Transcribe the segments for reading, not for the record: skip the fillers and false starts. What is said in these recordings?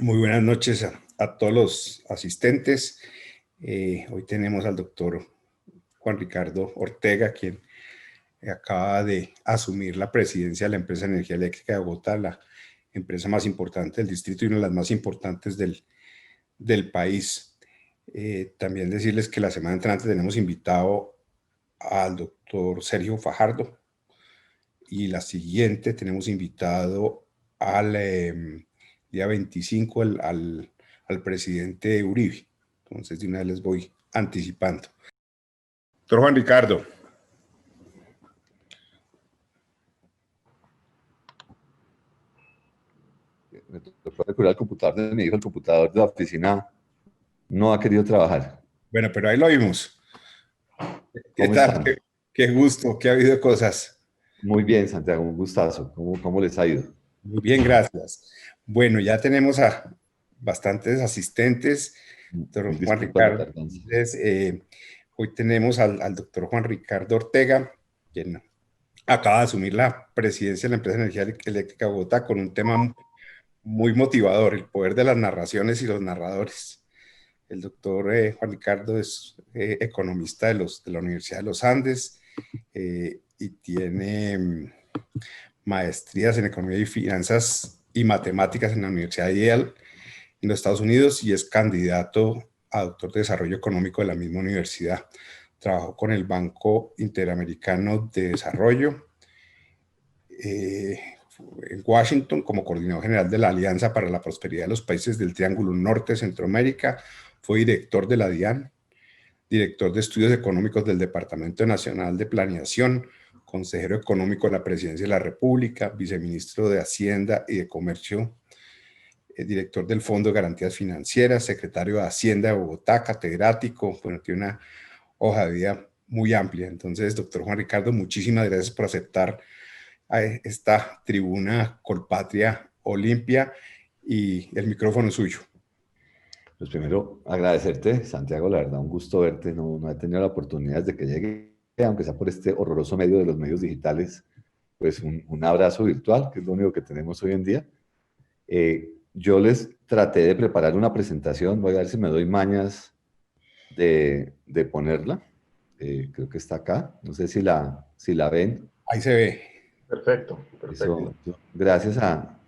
Muy buenas noches a todos los asistentes. Hoy tenemos al doctor Juan Ricardo Ortega, quien acaba de asumir la presidencia de la empresa de energía eléctrica de Bogotá, la empresa más importante del distrito y una de las más importantes del país. También decirles que la semana entrante tenemos invitado al doctor Sergio Fajardo y la siguiente tenemos invitado al día 25 al presidente Uribe. Entonces, de una vez les voy anticipando. Doctor Juan Ricardo. Me tocó recurrir al computador de mi hijo. El computador de la oficina no ha querido trabajar. Bueno, pero ahí lo vimos. ¿Qué ¿Cómo tal? están? Qué gusto, que ha habido cosas. Muy bien, Santiago, un gustazo. ¿Cómo les ha ido? Muy bien, gracias. Bueno, ya tenemos a bastantes asistentes, doctor Mil Juan disculpas la Ricardo. tardanza. Entonces, hoy tenemos al doctor Juan Ricardo Ortega, quien acaba de asumir la presidencia de la empresa de energía eléctrica de Bogotá con un tema muy motivador, el poder de las narraciones y los narradores. El doctor Juan Ricardo es economista de la Universidad de los Andes y tiene maestrías en economía y finanzas y matemáticas en la Universidad de Yale en los Estados Unidos y es candidato a doctor de desarrollo económico de la misma universidad. Trabajó con el Banco Interamericano de Desarrollo en Washington como coordinador general de la Alianza para la Prosperidad de los Países del Triángulo Norte Centroamérica. Fue director de la DIAN, director de Estudios Económicos del Departamento Nacional de Planeación, consejero económico de la Presidencia de la República, viceministro de Hacienda y de Comercio, director del Fondo de Garantías Financieras, secretario de Hacienda de Bogotá, catedrático. Bueno, tiene una hoja de vida muy amplia. Entonces, doctor Juan Ricardo, muchísimas gracias por aceptar a esta tribuna Colpatria Olimpia y el micrófono es suyo. Pues primero, agradecerte, Santiago, la verdad, un gusto verte. No he tenido la oportunidad desde que llegué, aunque sea por este horroroso medio de los medios digitales, pues un abrazo virtual, que es lo único que tenemos hoy en día. Yo les traté de preparar una presentación, voy a ver si me doy mañas de ponerla. Creo que está acá, no sé si la ven. Ahí se ve. Perfecto, perfecto. Gracias a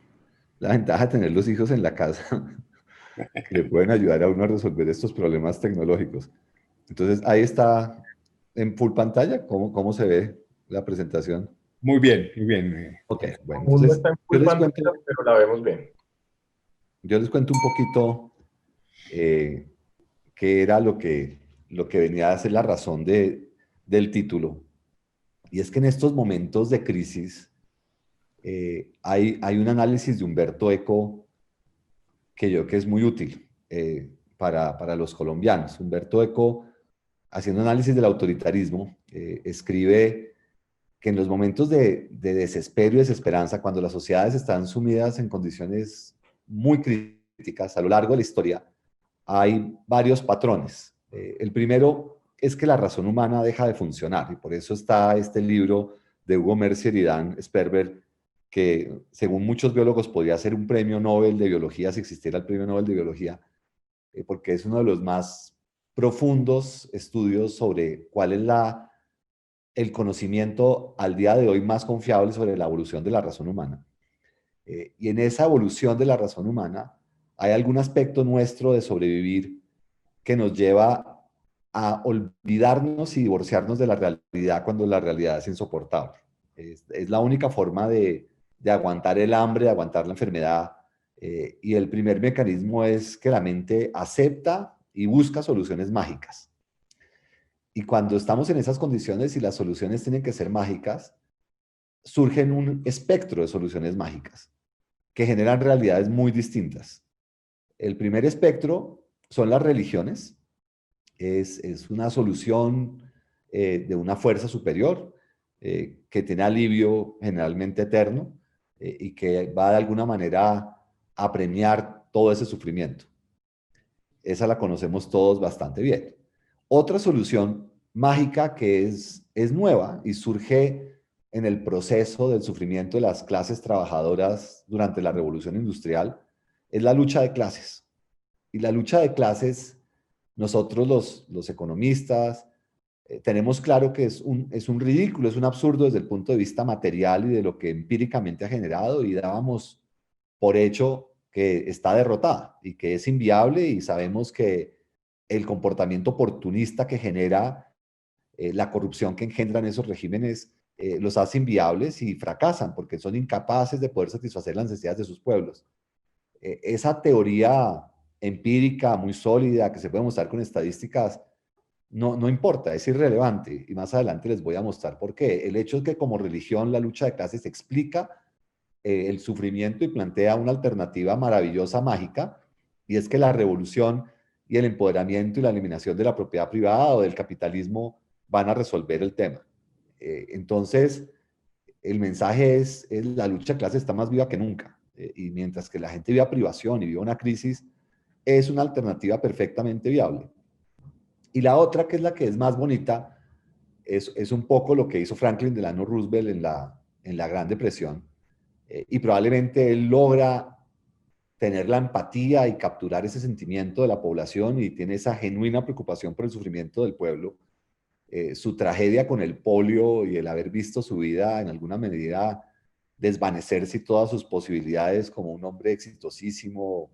la ventaja de tener los hijos en la casa, que le pueden ayudar a uno a resolver estos problemas tecnológicos. Entonces, ahí está en full pantalla, ¿cómo se ve la presentación? Muy bien, muy bien. Ok, bueno, Aún no entonces está en yo full les pantalla, cuento, pero la vemos bien. yo les cuento un poquito qué era lo que venía a ser la razón del título. Y es que en estos momentos de crisis hay un análisis de Humberto Eco que yo creo que es muy útil para los colombianos. Humberto Eco, haciendo análisis del autoritarismo, escribe que en los momentos de desespero y desesperanza, cuando las sociedades están sumidas en condiciones muy críticas a lo largo de la historia, hay varios patrones. El primero es que la razón humana deja de funcionar y por eso está este libro de Hugo Mercier y Dan Sperber, que según muchos biólogos podría ser un premio Nobel de biología si existiera el premio Nobel de biología, porque es uno de los más profundos estudios sobre cuál es el conocimiento al día de hoy más confiable sobre la evolución de la razón humana. Y en esa evolución de la razón humana hay algún aspecto nuestro de sobrevivir que nos lleva a olvidarnos y divorciarnos de la realidad cuando la realidad es insoportable. Es la única forma de aguantar el hambre, de aguantar la enfermedad. Y el primer mecanismo es que la mente acepta y busca soluciones mágicas. Y cuando estamos en esas condiciones y las soluciones tienen que ser mágicas, surgen un espectro de soluciones mágicas que generan realidades muy distintas. El primer espectro son las religiones. Es una solución de una fuerza superior que tiene alivio generalmente eterno y que va de alguna manera a premiar todo ese sufrimiento. Esa la conocemos todos bastante bien. Otra solución mágica que es nueva y surge en el proceso del sufrimiento de las clases trabajadoras durante la Revolución Industrial es la lucha de clases. Y la lucha de clases, nosotros los economistas, tenemos claro que es un ridículo, es un absurdo desde el punto de vista material y de lo que empíricamente ha generado, y dábamos por hecho que está derrotada y que es inviable, y sabemos que el comportamiento oportunista que genera la corrupción que engendran esos regímenes los hace inviables y fracasan porque son incapaces de poder satisfacer las necesidades de sus pueblos. Esa teoría empírica muy sólida que se puede mostrar con estadísticas no importa, es irrelevante, y más adelante les voy a mostrar por qué. El hecho es que como religión la lucha de clases explica el sufrimiento y plantea una alternativa maravillosa, mágica, y es que la revolución y el empoderamiento y la eliminación de la propiedad privada o del capitalismo van a resolver el tema. Entonces, el mensaje es la lucha de clases está más viva que nunca, y mientras que la gente viva privación y viva una crisis, es una alternativa perfectamente viable. Y la otra, que es la que es más bonita, es un poco lo que hizo Franklin Delano Roosevelt en la Gran Depresión, y probablemente él logra tener la empatía y capturar ese sentimiento de la población y tiene esa genuina preocupación por el sufrimiento del pueblo. Su tragedia con el polio y el haber visto su vida en alguna medida desvanecerse y todas sus posibilidades como un hombre exitosísimo,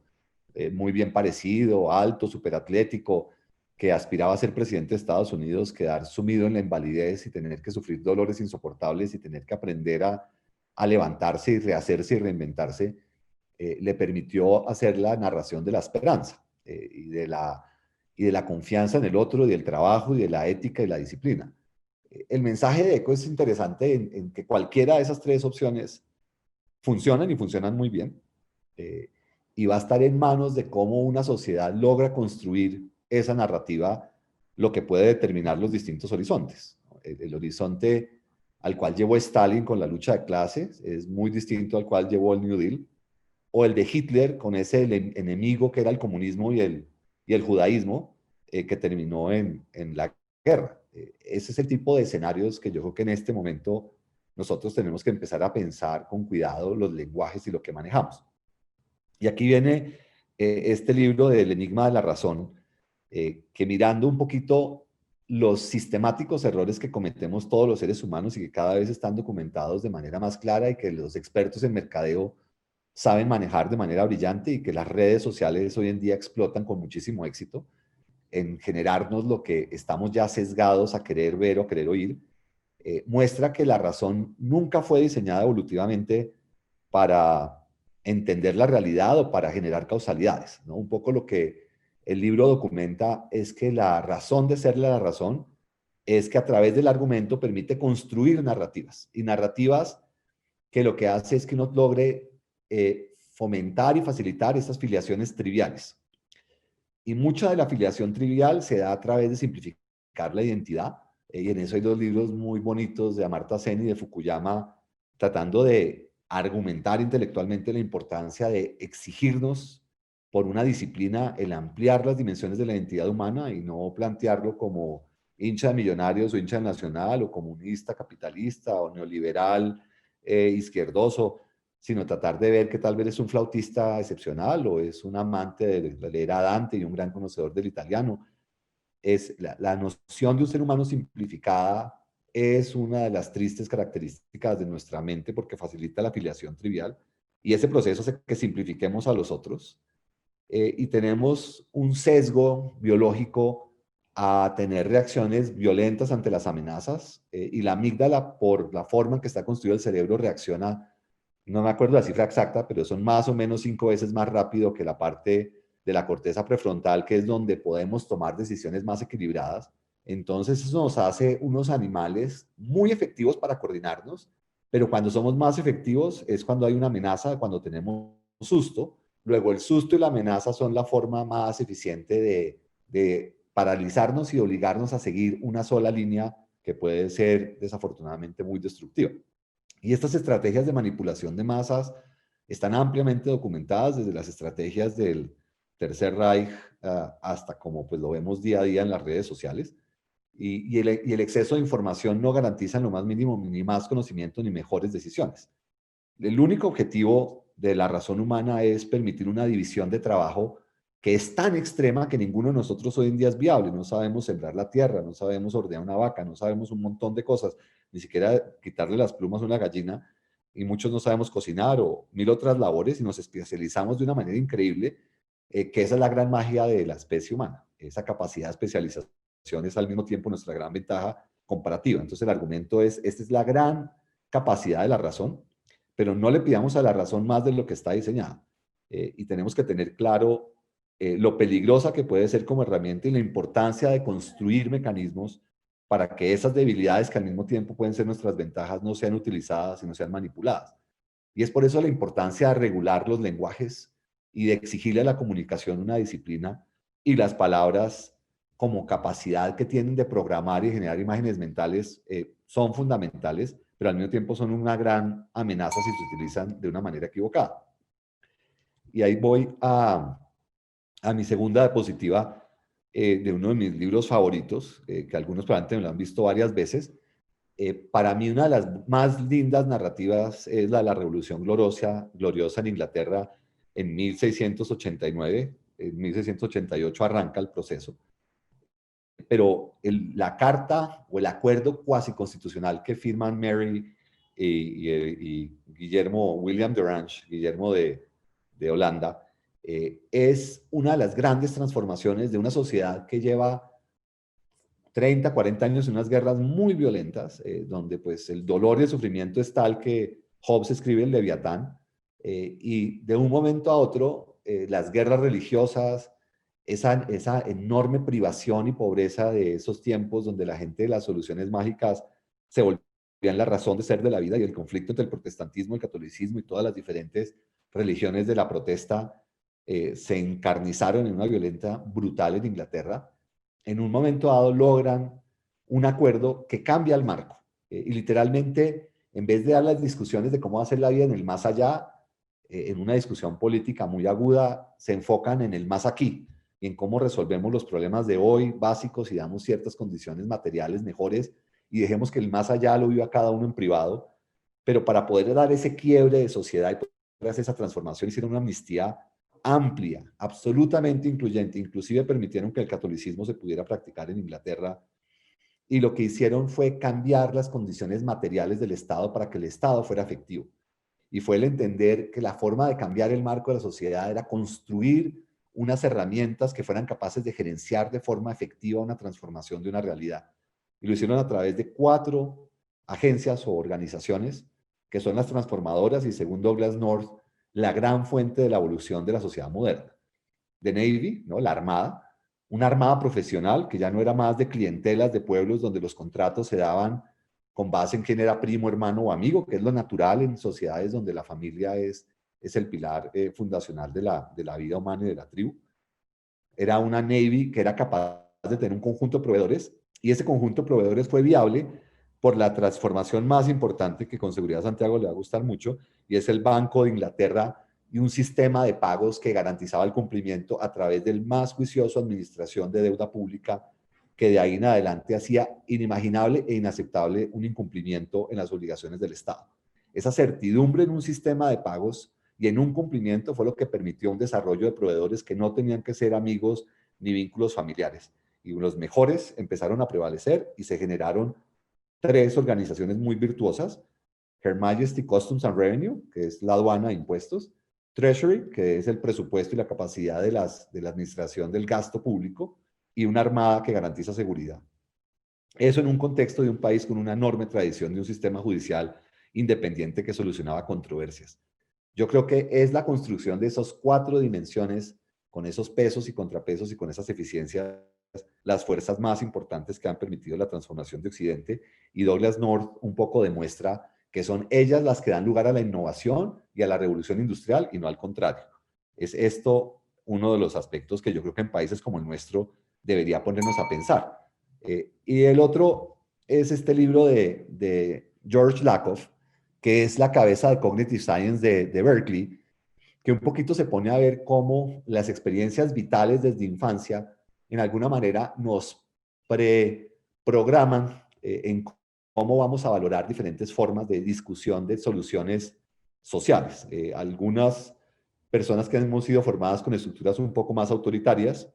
muy bien parecido, alto, superatlético, que aspiraba a ser presidente de Estados Unidos, quedar sumido en la invalidez y tener que sufrir dolores insoportables y tener que aprender a levantarse y rehacerse y reinventarse, le permitió hacer la narración de la esperanza y de la confianza en el otro, y del trabajo y de la ética y la disciplina. El mensaje de Eco es interesante en que cualquiera de esas tres opciones funcionan y funcionan muy bien, y va a estar en manos de cómo una sociedad logra construir esa narrativa, lo que puede determinar los distintos horizontes. El horizonte al cual llevó Stalin con la lucha de clases es muy distinto al cual llevó el New Deal, o el de Hitler con ese enemigo que era el comunismo y el judaísmo, que terminó en la guerra. Ese es el tipo de escenarios que yo creo que en este momento nosotros tenemos que empezar a pensar con cuidado los lenguajes y lo que manejamos. Y aquí viene este libro del Enigma de la Razón, que mirando un poquito los sistemáticos errores que cometemos todos los seres humanos y que cada vez están documentados de manera más clara y que los expertos en mercadeo saben manejar de manera brillante, y que las redes sociales hoy en día explotan con muchísimo éxito en generarnos lo que estamos ya sesgados a querer ver o a querer oír, muestra que la razón nunca fue diseñada evolutivamente para entender la realidad o para generar causalidades, ¿no? Un poco lo que el libro documenta es que la razón de ser la razón es que a través del argumento permite construir narrativas, y narrativas que lo que hace es que uno logre fomentar y facilitar esas filiaciones triviales. Y mucha de la filiación trivial se da a través de simplificar la identidad, y en eso hay dos libros muy bonitos de Amartya Sen y de Fukuyama, tratando de argumentar intelectualmente la importancia de exigirnos por una disciplina el ampliar las dimensiones de la identidad humana y no plantearlo como hincha de Millonarios o hincha de Nacional o comunista, capitalista o neoliberal, izquierdoso, sino tratar de ver que tal vez es un flautista excepcional o es un amante de leer a Dante y un gran conocedor del italiano. Es la noción de un ser humano simplificada es una de las tristes características de nuestra mente, porque facilita la afiliación trivial, y ese proceso hace que simplifiquemos a los otros, y tenemos un sesgo biológico a tener reacciones violentas ante las amenazas, y la amígdala, por la forma en que está construido el cerebro, reacciona, no me acuerdo la cifra exacta, pero son más o menos 5 veces más rápido que la parte de la corteza prefrontal, que es donde podemos tomar decisiones más equilibradas. Entonces eso nos hace unos animales muy efectivos para coordinarnos, pero cuando somos más efectivos es cuando hay una amenaza, cuando tenemos susto. Luego el susto y la amenaza son la forma más eficiente de paralizarnos y obligarnos a seguir una sola línea que puede ser desafortunadamente muy destructiva. Y estas estrategias de manipulación de masas están ampliamente documentadas desde las estrategias del Tercer Reich hasta como pues lo vemos día a día en las redes sociales. Y el exceso de información no garantiza en lo más mínimo ni más conocimiento ni mejores decisiones. el único objetivo de la razón humana es permitir una división de trabajo que es tan extrema que ninguno de nosotros hoy en día es viable. No sabemos sembrar la tierra, no sabemos ordeñar una vaca, no sabemos un montón de cosas, ni siquiera quitarle las plumas a una gallina, y muchos no sabemos cocinar o mil otras labores y nos especializamos de una manera increíble, que esa es la gran magia de la especie humana. Esa capacidad de especialización es al mismo tiempo nuestra gran ventaja comparativa. Entonces el argumento es, esta es la gran capacidad de la razón, pero no le pidamos a la razón más de lo que está diseñada. Y tenemos que tener claro lo peligrosa que puede ser como herramienta y la importancia de construir mecanismos para que esas debilidades que al mismo tiempo pueden ser nuestras ventajas no sean utilizadas y no sean manipuladas. Y es por eso la importancia de regular los lenguajes y de exigirle a la comunicación una disciplina y las palabras como capacidad que tienen de programar y generar imágenes mentales son fundamentales, pero al mismo tiempo son una gran amenaza si se utilizan de una manera equivocada. Y ahí voy a mi segunda diapositiva de uno de mis libros favoritos, que algunos probablemente me lo han visto varias veces. Para mí una de las más lindas narrativas es la de la Revolución Gloriosa en Inglaterra en 1689. En 1688 arranca el proceso. Pero la carta o el acuerdo cuasi constitucional que firman Mary y Guillermo, William de Orange, Guillermo de Holanda, es una de las grandes transformaciones de una sociedad que lleva 30, 40 años en unas guerras muy violentas, donde pues el dolor y el sufrimiento es tal que Hobbes escribe el Leviatán, y de un momento a otro, las guerras religiosas, esa enorme privación y pobreza de esos tiempos donde la gente de las soluciones mágicas se volvían la razón de ser de la vida, y el conflicto entre el protestantismo, el catolicismo y todas las diferentes religiones de la protesta se encarnizaron en una violenta brutal en Inglaterra. En un momento dado logran un acuerdo que cambia el marco. Y literalmente, en vez de dar las discusiones de cómo hacer la vida en el más allá, en una discusión política muy aguda, se enfocan en el más aquí, y en cómo resolvemos los problemas de hoy básicos y damos ciertas condiciones materiales mejores y dejemos que el más allá lo viva cada uno en privado. Pero para poder dar ese quiebre de sociedad y poder hacer esa transformación, hicieron una amnistía amplia, absolutamente incluyente, inclusive permitieron que el catolicismo se pudiera practicar en Inglaterra, y lo que hicieron fue cambiar las condiciones materiales del Estado para que el Estado fuera efectivo. Y fue el entender que la forma de cambiar el marco de la sociedad era construir unas herramientas que fueran capaces de gerenciar de forma efectiva una transformación de una realidad. Y lo hicieron a través de 4 agencias o organizaciones que son las transformadoras y, según Douglas North, la gran fuente de la evolución de la sociedad moderna. The Navy, ¿no? La Armada, una armada profesional que ya no era más de clientelas de pueblos donde los contratos se daban con base en quién era primo, hermano o amigo, que es lo natural en sociedades donde la familia es el pilar fundacional de la vida humana y de la tribu. Era una Navy que era capaz de tener un conjunto de proveedores, y ese conjunto de proveedores fue viable por la transformación más importante que con seguridad a Santiago le va a gustar mucho, y es el Banco de Inglaterra y un sistema de pagos que garantizaba el cumplimiento a través del más juicioso administración de deuda pública, que de ahí en adelante hacía inimaginable e inaceptable un incumplimiento en las obligaciones del Estado. Esa certidumbre en un sistema de pagos y en un cumplimiento fue lo que permitió un desarrollo de proveedores que no tenían que ser amigos ni vínculos familiares. Y los mejores empezaron a prevalecer y se generaron 3 organizaciones muy virtuosas: Her Majesty Customs and Revenue, que es la aduana de impuestos; Treasury, que es el presupuesto y la capacidad de la administración del gasto público; y una armada que garantiza seguridad. Eso en un contexto de un país con una enorme tradición de un sistema judicial independiente que solucionaba controversias. Yo creo que es la construcción de esas 4 dimensiones, con esos pesos y contrapesos y con esas eficiencias, las fuerzas más importantes que han permitido la transformación de Occidente, y Douglas North un poco demuestra que son ellas las que dan lugar a la innovación y a la revolución industrial, y no al contrario. Es esto uno de los aspectos que yo creo que en países como el nuestro debería ponernos a pensar. Y el otro es este libro de George Lakoff, que es la cabeza de Cognitive Science de Berkeley, que un poquito se pone a ver cómo las experiencias vitales desde infancia en alguna manera nos preprograman en cómo vamos a valorar diferentes formas de discusión de soluciones sociales. Algunas personas que hemos sido formadas con estructuras un poco más autoritarias,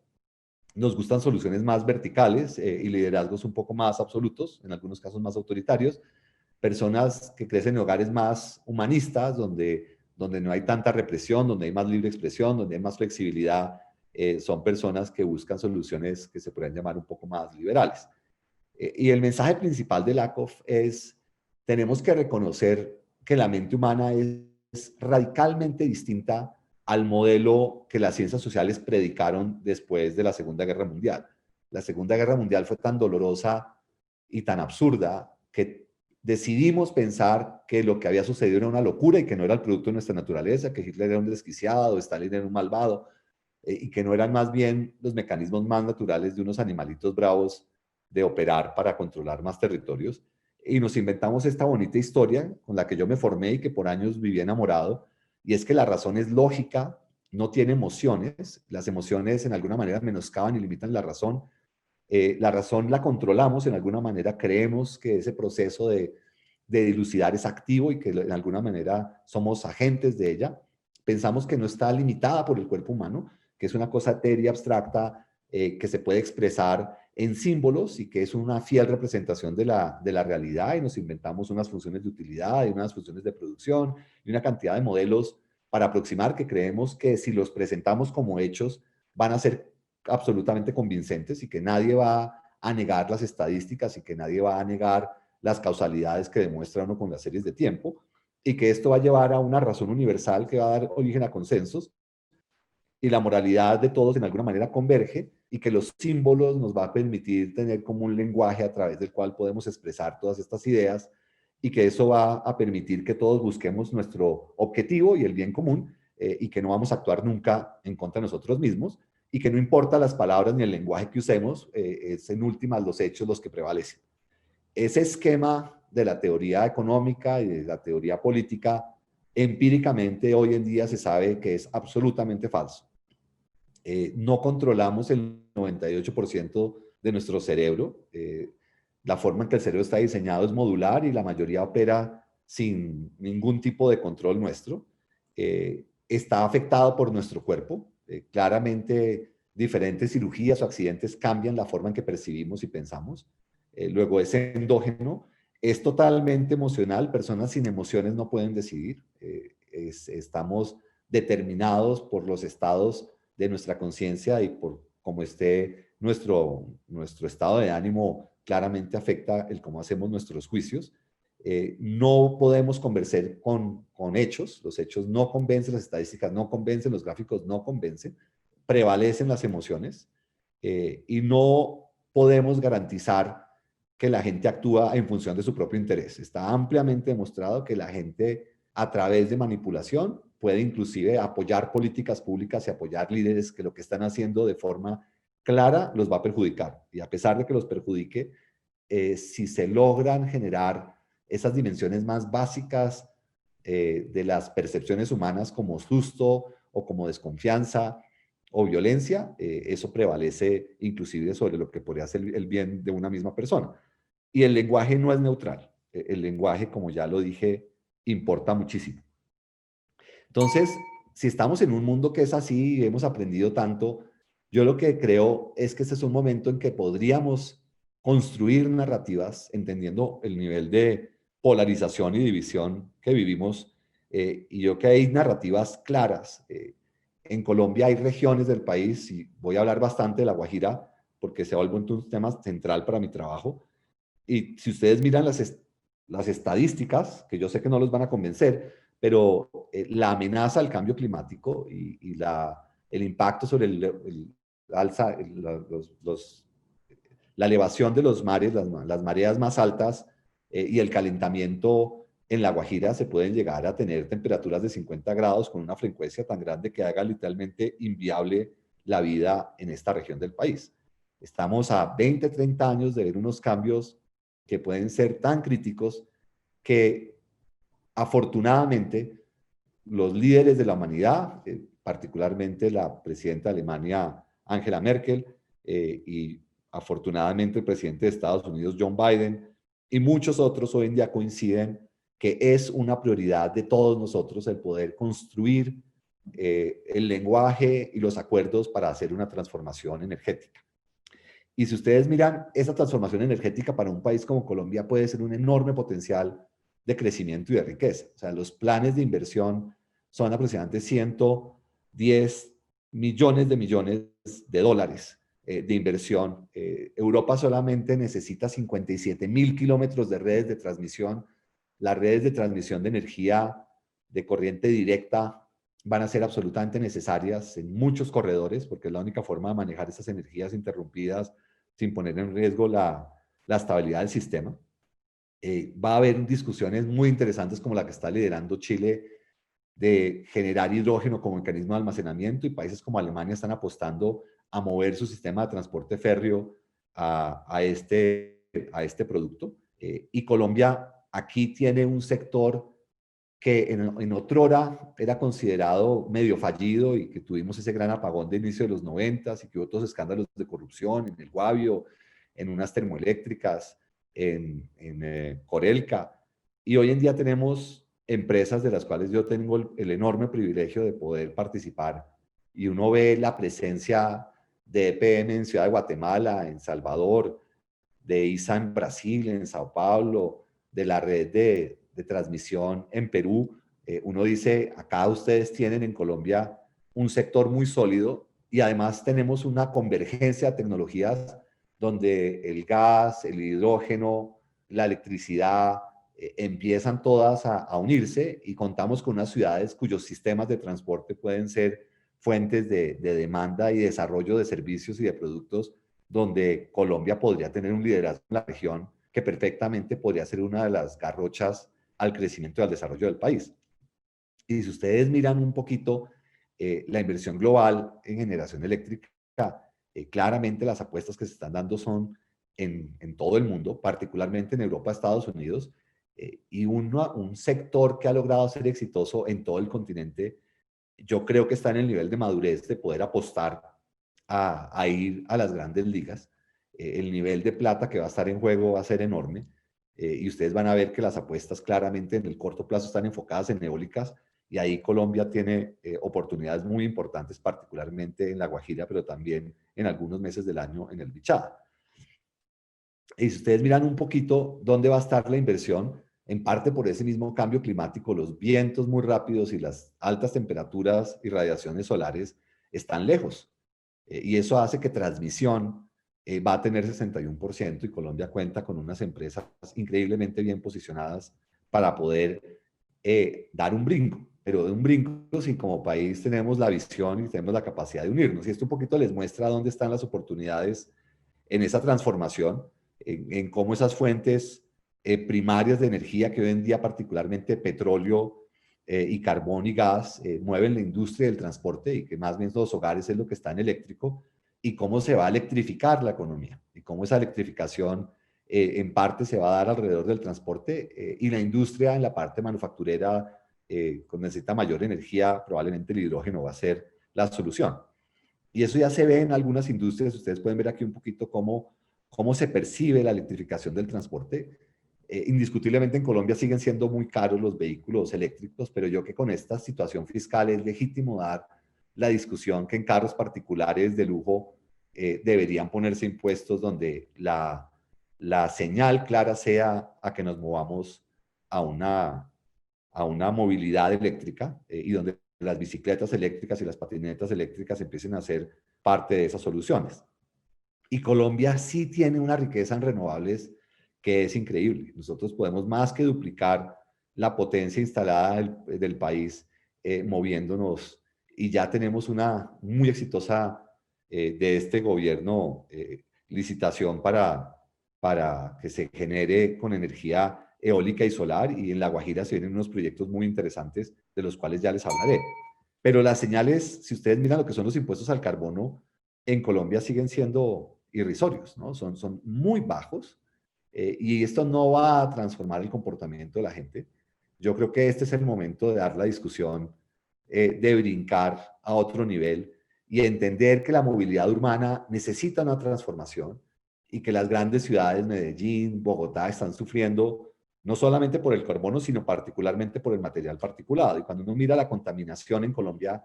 nos gustan soluciones más verticales y liderazgos un poco más absolutos, en algunos casos más autoritarios. Personas que crecen en hogares más humanistas, donde no hay tanta represión, donde hay más libre expresión, donde hay más flexibilidad, son personas que buscan soluciones que se podrían llamar un poco más liberales. Y el mensaje principal de Lakoff es, tenemos que reconocer que la mente humana es radicalmente distinta al modelo que las ciencias sociales predicaron después de la Segunda Guerra Mundial. La Segunda Guerra Mundial fue tan dolorosa y tan absurda que decidimos pensar que lo que había sucedido era una locura y que no era el producto de nuestra naturaleza, que Hitler era un desquiciado, Stalin era un malvado, y que no eran más bien los mecanismos más naturales de unos animalitos bravos de operar para controlar más territorios. Y nos inventamos esta bonita historia con la que yo me formé y que por años viví enamorado, y es que la razón es lógica, no tiene emociones, las emociones en alguna manera menoscaban y limitan la razón la controlamos, en alguna manera creemos que ese proceso de dilucidar es activo y que en alguna manera somos agentes de ella. Pensamos que no está limitada por el cuerpo humano, que es una cosa etérea, abstracta, que se puede expresar en símbolos y que es una fiel representación de la realidad, y nos inventamos unas funciones de utilidad y unas funciones de producción y una cantidad de modelos para aproximar que creemos que si los presentamos como hechos van a ser absolutamente convincentes y que nadie va a negar las estadísticas y que nadie va a negar las causalidades que demuestra uno con las series de tiempo, y que esto va a llevar a una razón universal que va a dar origen a consensos, y la moralidad de todos en alguna manera converge, y que los símbolos nos va a permitir tener como un lenguaje a través del cual podemos expresar todas estas ideas, y que eso va a permitir que todos busquemos nuestro objetivo y el bien común, y que no vamos a actuar nunca en contra de nosotros mismos, y que no importa las palabras ni el lenguaje que usemos, es en últimas los hechos los que prevalecen. Ese esquema de la teoría económica y de la teoría política, empíricamente hoy en día se sabe que es absolutamente falso. No controlamos el 98% de nuestro cerebro. La forma en que el cerebro está diseñado es modular y la mayoría opera sin ningún tipo de control nuestro. Está afectado por nuestro cuerpo. Claramente, diferentes cirugías o accidentes cambian la forma en que percibimos y pensamos. Luego es endógeno, es totalmente emocional. Personas sin emociones no pueden decidir. Estamos determinados por los estados de nuestra conciencia y por cómo esté nuestro estado de ánimo, claramente afecta el cómo hacemos nuestros juicios. No podemos convencer con hechos, los hechos no convencen, las estadísticas no convencen, los gráficos no convencen, prevalecen las emociones, y no podemos garantizar que la gente actúa en función de su propio interés. Está ampliamente demostrado que la gente, a través de manipulación, puede inclusive apoyar políticas públicas y apoyar líderes que lo que están haciendo de forma clara los va a perjudicar. Y a pesar de que los perjudique, si se logran generar esas dimensiones más básicas de las percepciones humanas, como susto o como desconfianza o violencia, eso prevalece inclusive sobre lo que podría ser el bien de una misma persona. Y el lenguaje no es neutral. El lenguaje, como ya lo dije, importa muchísimo. Entonces, si estamos en un mundo que es así y hemos aprendido tanto, yo lo que creo es que este es un momento en que podríamos construir narrativas, entendiendo el nivel de polarización y división que vivimos, y yo que hay narrativas claras. En Colombia hay regiones del país, y voy a hablar bastante de La Guajira, porque se vuelve un tema central para mi trabajo, y si ustedes miran las estadísticas, que yo sé que no los van a convencer, pero la amenaza al cambio climático y el impacto sobre alza, la elevación de los mares, las mareas más altas, y el calentamiento en La Guajira, se pueden llegar a tener temperaturas de 50 grados con una frecuencia tan grande que haga literalmente inviable la vida en esta región del país. Estamos a 20, 30 años de ver unos cambios que pueden ser tan críticos que afortunadamente los líderes de la humanidad, particularmente la presidenta de Alemania, Angela Merkel, y afortunadamente el presidente de Estados Unidos, John Biden, y muchos otros hoy en día coinciden que es una prioridad de todos nosotros el poder construir el lenguaje y los acuerdos para hacer una transformación energética. Y si ustedes miran, esa transformación energética para un país como Colombia puede ser un enorme potencial de crecimiento y de riqueza. O sea, los planes de inversión son aproximadamente 110 millones de dólares de inversión. Europa solamente necesita 57.000 kilómetros de redes de transmisión. Las redes de transmisión de energía de corriente directa van a ser absolutamente necesarias en muchos corredores, porque es la única forma de manejar esas energías interrumpidas sin poner en riesgo la estabilidad del sistema. Va a haber discusiones muy interesantes como la que está liderando Chile de generar hidrógeno como mecanismo de almacenamiento, y países como Alemania están apostando a mover su sistema de transporte férreo a este producto. Y Colombia aquí tiene un sector que en otrora era considerado medio fallido y que tuvimos ese gran apagón de inicio de los 90 y que hubo otros escándalos de corrupción en el Guavio, en unas termoeléctricas, en Corelca. Y hoy en día tenemos empresas de las cuales yo tengo el enorme privilegio de poder participar, y uno ve la presencia de EPM en Ciudad de Guatemala, en Salvador, de ISA en Brasil, en Sao Paulo, de la red de transmisión en Perú. Uno dice, acá ustedes tienen en Colombia un sector muy sólido, y además tenemos una convergencia de tecnologías donde el gas, el hidrógeno, la electricidad empiezan todas a unirse, y contamos con unas ciudades cuyos sistemas de transporte pueden ser fuentes de demanda y desarrollo de servicios y de productos, donde Colombia podría tener un liderazgo en la región que perfectamente podría ser una de las garrochas al crecimiento y al desarrollo del país. Y si ustedes miran un poquito la inversión global en generación eléctrica, claramente las apuestas que se están dando son en todo el mundo, particularmente en Europa, Estados Unidos, y un sector que ha logrado ser exitoso en todo el continente. Yo creo que está en el nivel de madurez de poder apostar a ir a las grandes ligas. El nivel de plata que va a estar en juego va a ser enorme, y ustedes van a ver que las apuestas claramente en el corto plazo están enfocadas en eólicas, y ahí Colombia tiene oportunidades muy importantes, particularmente en La Guajira, pero también en algunos meses del año en el Bichada. Y si ustedes miran un poquito dónde va a estar la inversión, en parte por ese mismo cambio climático, los vientos muy rápidos y las altas temperaturas y radiaciones solares están lejos. Y eso hace que transmisión va a tener 61%, y Colombia cuenta con unas empresas increíblemente bien posicionadas para poder dar un brinco, pero de un brinco si como país tenemos la visión y tenemos la capacidad de unirnos. Y esto un poquito les muestra dónde están las oportunidades en esa transformación, en cómo esas fuentes primarias de energía, que hoy en día particularmente petróleo y carbón y gas, mueven la industria del transporte, y que más bien los hogares es lo que está en eléctrico, y cómo se va a electrificar la economía, y cómo esa electrificación en parte se va a dar alrededor del transporte, y la industria en la parte manufacturera necesita mayor energía, probablemente el hidrógeno va a ser la solución. Y eso ya se ve en algunas industrias. Ustedes pueden ver aquí un poquito cómo se percibe la electrificación del transporte. Indiscutiblemente en Colombia siguen siendo muy caros los vehículos eléctricos, pero yo creo que con esta situación fiscal es legítimo dar la discusión que en carros particulares de lujo deberían ponerse impuestos donde la señal clara sea a que nos movamos a una movilidad eléctrica, y donde las bicicletas eléctricas y las patinetas eléctricas empiecen a ser parte de esas soluciones. Y Colombia sí tiene una riqueza en renovables que es increíble. Nosotros podemos más que duplicar la potencia instalada del país moviéndonos, y ya tenemos una muy exitosa de este gobierno licitación para que se genere con energía eólica y solar, y en La Guajira se vienen unos proyectos muy interesantes de los cuales ya les hablaré. Pero las señales, si ustedes miran lo que son los impuestos al carbono, en Colombia siguen siendo irrisorios, ¿no? Son muy bajos, y esto no va a transformar el comportamiento de la gente. Yo creo que este es el momento de dar la discusión, de brincar a otro nivel y entender que la movilidad urbana necesita una transformación, y que las grandes ciudades, Medellín, Bogotá, están sufriendo no solamente por el carbono, sino particularmente por el material particulado. Y cuando uno mira la contaminación en Colombia,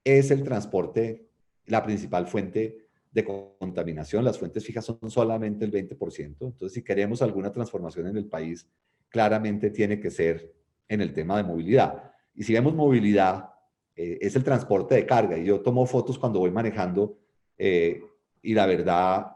es el transporte la principal fuente de contaminación. Las fuentes fijas son solamente el 20%. Entonces, si queremos alguna transformación en el país, claramente tiene que ser en el tema de movilidad. Y si vemos movilidad, es el transporte de carga. Y yo tomo fotos cuando voy manejando y la verdad,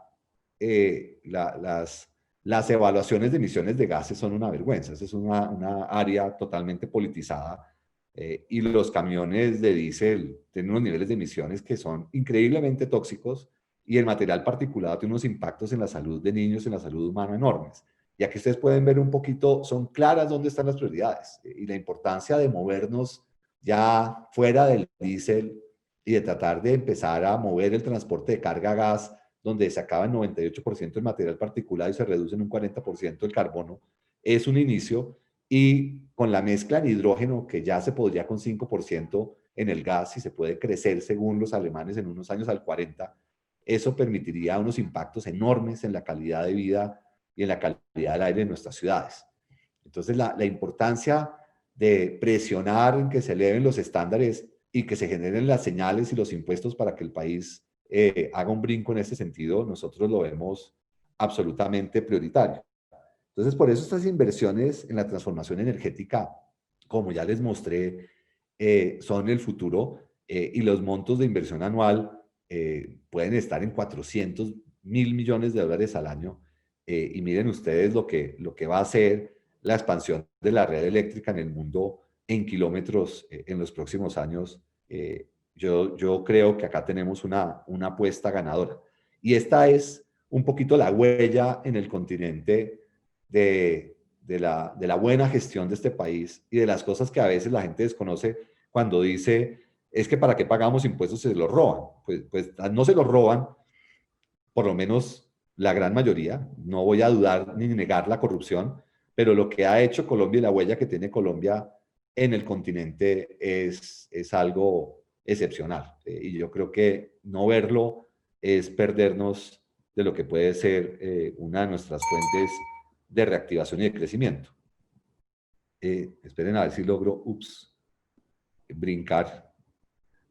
las evaluaciones de emisiones de gases son una vergüenza. Esa es una área totalmente politizada. Y los camiones de diésel tienen unos niveles de emisiones que son increíblemente tóxicos y el material particulado tiene unos impactos en la salud de niños, en la salud humana enormes. Y aquí ustedes pueden ver un poquito, son claras dónde están las prioridades y la importancia de movernos ya fuera del diésel y de tratar de empezar a mover el transporte de carga a gas, donde se acaba en 98% el material particulado y se reduce en un 40% el carbono, es un inicio. Y con la mezcla en hidrógeno, que ya se podría con 5% en el gas y se puede crecer según los alemanes en unos años al 40%, eso permitiría unos impactos enormes en la calidad de vida y en la calidad del aire de nuestras ciudades. Entonces, la importancia de presionar en que se eleven los estándares y que se generen las señales y los impuestos para que el país haga un brinco en este sentido, nosotros lo vemos absolutamente prioritario. Entonces, por eso estas inversiones en la transformación energética, como ya les mostré, son el futuro y los montos de inversión anual pueden estar en 400.000 millones de dólares al año. Y miren ustedes lo que va a hacer la expansión de la red eléctrica en el mundo en kilómetros en los próximos años. Yo creo que acá tenemos una apuesta ganadora. Y esta es un poquito la huella en el continente de la buena gestión de este país y de las cosas que a veces la gente desconoce cuando dice, es que para qué pagamos impuestos si se los roban. Pues no se los roban, por lo menos la gran mayoría. No voy a dudar ni negar la corrupción, pero lo que ha hecho Colombia y la huella que tiene Colombia en el continente es algo excepcional. Y yo creo que no verlo es perdernos de lo que puede ser una de nuestras fuentes de reactivación y de crecimiento. Esperen a ver si logro, brincar,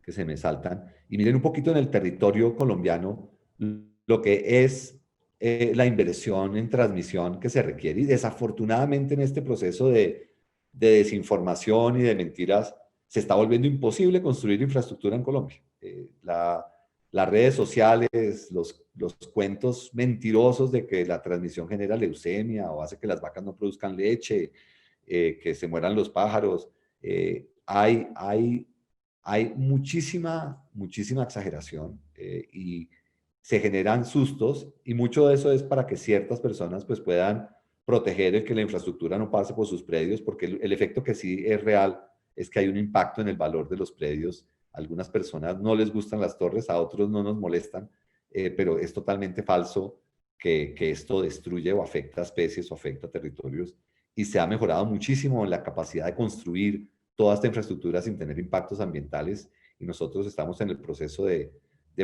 que se me saltan. Y miren un poquito en el territorio colombiano lo que es la inversión en transmisión que se requiere. Y desafortunadamente en este proceso de desinformación y de mentiras se está volviendo imposible construir infraestructura en Colombia. Las redes sociales, los cuentos mentirosos de que la transmisión genera leucemia o hace que las vacas no produzcan leche, que se mueran los pájaros. Hay muchísima exageración y se generan sustos y mucho de eso es para que ciertas personas pues puedan proteger el que la infraestructura no pase por sus predios, porque el efecto que sí es real es que hay un impacto en el valor de los predios. A algunas personas no les gustan las torres, a otros no nos molestan, pero es totalmente falso que esto destruye o afecta a especies o afecta a territorios y se ha mejorado muchísimo en la capacidad de construir toda esta infraestructura sin tener impactos ambientales y nosotros estamos en el proceso de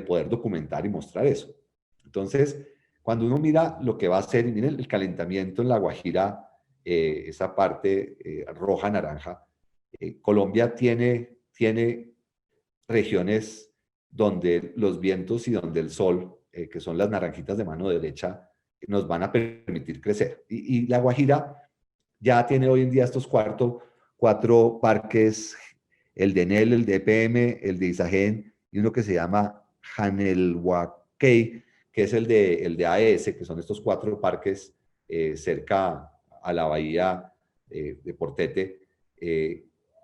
poder documentar y mostrar eso. Entonces, cuando uno mira lo que va a hacer, y miren el calentamiento en La Guajira, esa parte roja-naranja, Colombia tiene regiones donde los vientos y donde el sol, que son las naranjitas de mano derecha, nos van a permitir crecer. Y La Guajira ya tiene hoy en día estos cuatro parques, el de Enel, el de EPM, el de Isagen y uno que se llama Janelhuaquey, que es el de AES, que son estos 4 parques cerca a la bahía de Portete,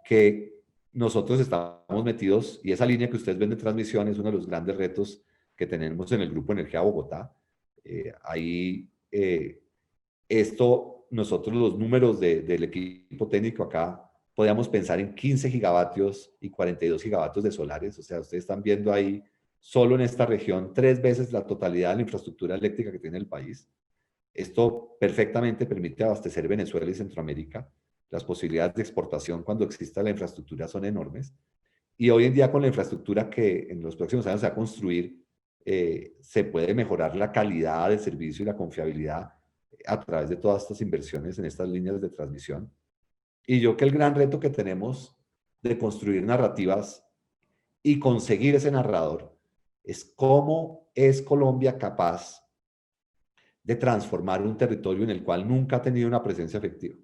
que nosotros estamos metidos, y esa línea que ustedes ven de transmisión es uno de los grandes retos que tenemos en el Grupo Energía Bogotá. Nosotros los números del equipo técnico acá, podríamos pensar en 15 gigavatios y 42 gigavatios de solares. O sea, ustedes están viendo ahí, solo en esta región, 3 veces la totalidad de la infraestructura eléctrica que tiene el país. Esto perfectamente permite abastecer Venezuela y Centroamérica. Las posibilidades de exportación cuando exista la infraestructura son enormes. Y hoy en día con la infraestructura que en los próximos años se va a construir, se puede mejorar la calidad del servicio y la confiabilidad a través de todas estas inversiones en estas líneas de transmisión. Y yo creo que el gran reto que tenemos de construir narrativas y conseguir ese narrador es cómo es Colombia capaz de transformar un territorio en el cual nunca ha tenido una presencia efectiva.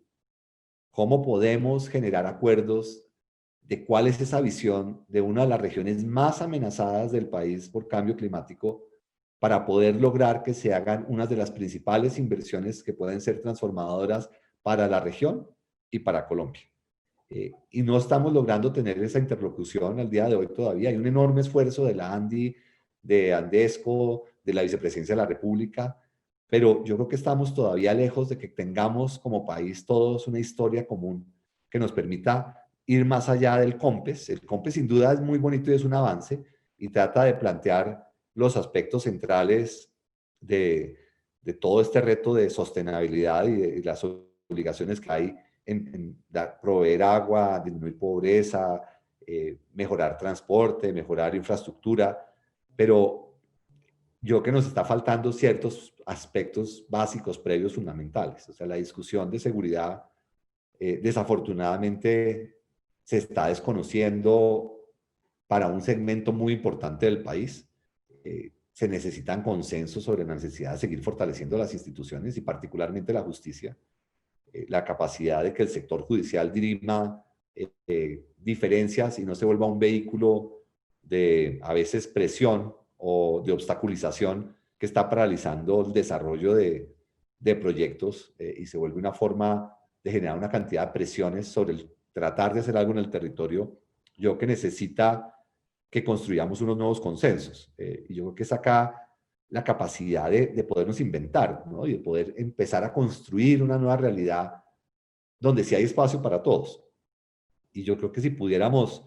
¿Cómo podemos generar acuerdos de cuál es esa visión de una de las regiones más amenazadas del país por cambio climático para poder lograr que se hagan unas de las principales inversiones que pueden ser transformadoras para la región y para Colombia? Y no estamos logrando tener esa interlocución al día de hoy todavía. Hay un enorme esfuerzo de la ANDI, de Andesco, de la Vicepresidencia de la República, pero yo creo que estamos todavía lejos de que tengamos como país todos una historia común que nos permita ir más allá del COMPES. El COMPES sin duda es muy bonito y es un avance y trata de plantear los aspectos centrales de todo este reto de sostenibilidad y de las obligaciones que hay en proveer agua, disminuir pobreza, mejorar transporte, mejorar infraestructura, pero yo creo que nos está faltando ciertos aspectos básicos, previos, fundamentales. O sea, la discusión de seguridad, desafortunadamente, se está desconociendo para un segmento muy importante del país. Se necesitan consensos sobre la necesidad de seguir fortaleciendo las instituciones y particularmente la justicia. La capacidad de que el sector judicial dirima diferencias y no se vuelva un vehículo de, a veces, presión o de obstaculización que está paralizando el desarrollo de proyectos y se vuelve una forma de generar una cantidad de presiones sobre el tratar de hacer algo en el territorio. Yo creo que necesita que construyamos unos nuevos consensos. Y yo creo que es acá la capacidad de podernos inventar, ¿no? Y de poder empezar a construir una nueva realidad donde sí hay espacio para todos. Y yo creo que si pudiéramos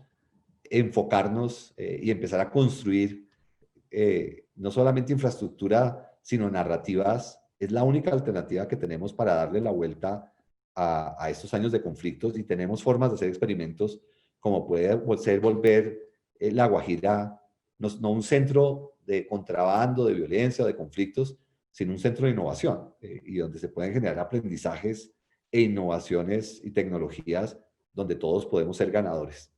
enfocarnos y empezar a construir no solamente infraestructura, sino narrativas, es la única alternativa que tenemos para darle la vuelta a estos años de conflictos, y tenemos formas de hacer experimentos como puede ser volver La Guajira no un centro de contrabando, de violencia o de conflictos, sino un centro de innovación y donde se pueden generar aprendizajes e innovaciones y tecnologías donde todos podemos ser ganadores.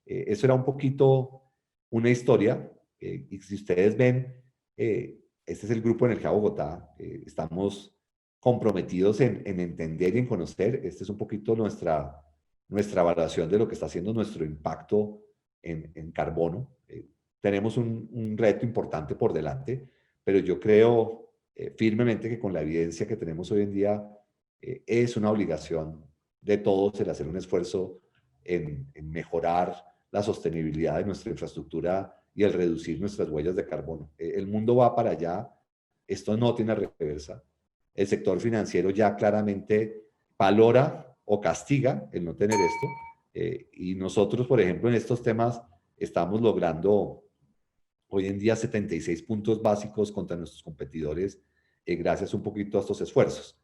Eso era un poquito una historia y si ustedes ven, este es el grupo Energía Bogotá. Estamos comprometidos en entender y en conocer. Este es un poquito nuestra evaluación de lo que está haciendo nuestro impacto en carbono. Tenemos un reto importante por delante, pero yo creo firmemente que con la evidencia que tenemos hoy en día es una obligación de todos el hacer un esfuerzo en mejorar la sostenibilidad de nuestra infraestructura y el reducir nuestras huellas de carbono. El mundo va para allá, esto no tiene reversa. El sector financiero ya claramente valora o castiga el no tener esto. Y nosotros, por ejemplo, en estos temas estamos logrando hoy en día 76 puntos básicos contra nuestros competidores gracias un poquito a estos esfuerzos.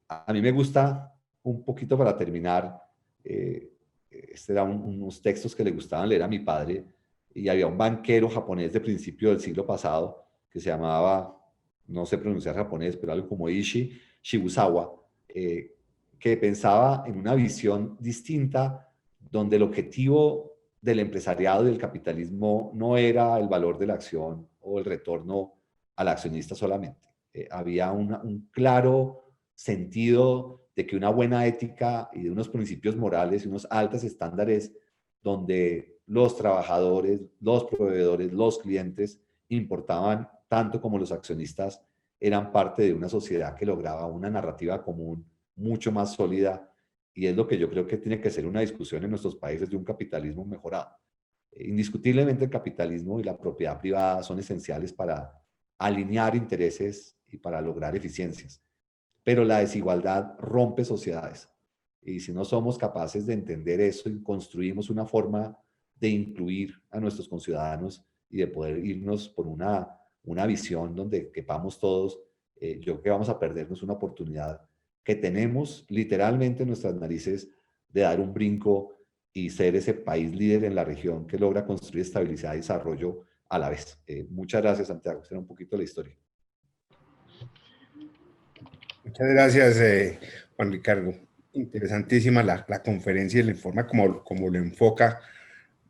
A mí me gusta un poquito para terminar, este eran unos textos que le gustaban leer a mi padre, y había un banquero japonés de principio del siglo pasado que se llamaba, no sé pronunciar japonés, pero algo como Ishi Shibusawa, que pensaba en una visión distinta donde el objetivo del empresariado y del capitalismo no era el valor de la acción o el retorno al accionista solamente. Había un claro sentido de que una buena ética y de unos principios morales y unos altos estándares donde los trabajadores, los proveedores, los clientes importaban tanto como los accionistas, eran parte de una sociedad que lograba una narrativa común mucho más sólida, y es lo que yo creo que tiene que ser una discusión en nuestros países de un capitalismo mejorado. Indiscutiblemente el capitalismo y la propiedad privada son esenciales para alinear intereses y para lograr eficiencias, pero la desigualdad rompe sociedades. Y si no somos capaces de entender eso y construimos una forma de incluir a nuestros conciudadanos y de poder irnos por una visión donde quepamos todos, yo creo que vamos a perdernos una oportunidad que tenemos literalmente en nuestras narices de dar un brinco y ser ese país líder en la región que logra construir estabilidad y desarrollo a la vez. Muchas gracias, Santiago. Esa era un poquito la historia. Muchas gracias, Juan Ricardo. Interesantísima la conferencia y la forma como lo enfoca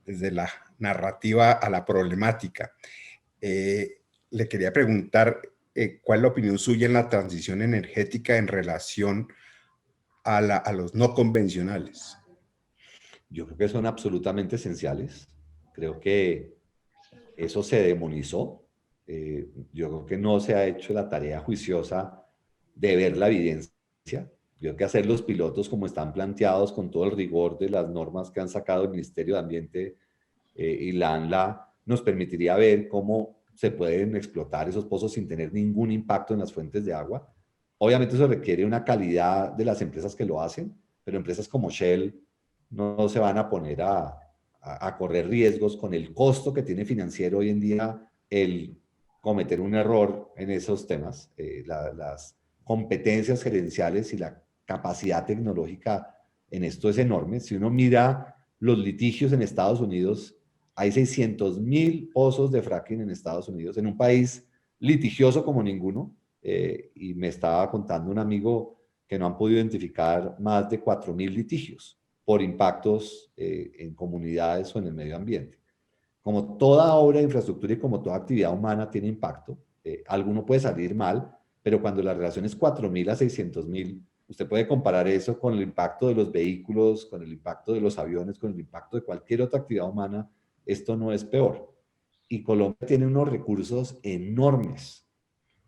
desde la narrativa a la problemática. Le quería preguntar cuál es la opinión suya en la transición energética en relación a los no convencionales. Yo creo que son absolutamente esenciales. Creo que eso se demonizó. Yo creo que no se ha hecho la tarea juiciosa de ver la evidencia. Yo creo que hacer los pilotos como están planteados con todo el rigor de las normas que han sacado el Ministerio de Ambiente y la ANLA nos permitiría ver cómo se pueden explotar esos pozos sin tener ningún impacto en las fuentes de agua. Obviamente eso requiere una calidad de las empresas que lo hacen, pero empresas como Shell no se van a poner a correr riesgos con el costo que tiene financiero hoy en día el cometer un error en esos temas. Las competencias gerenciales y la capacidad tecnológica en esto es enorme. Si uno mira los litigios en Estados Unidos, hay 600.000 pozos de fracking en Estados Unidos, en un país litigioso como ninguno. Y me estaba contando un amigo que no han podido identificar más de 4.000 litigios por impactos en comunidades o en el medio ambiente. Como toda obra de infraestructura y como toda actividad humana tiene impacto, alguno puede salir mal, pero cuando la relación es 4.000 a 600.000, usted puede comparar eso con el impacto de los vehículos, con el impacto de los aviones, con el impacto de cualquier otra actividad humana, esto no es peor. Y Colombia tiene unos recursos enormes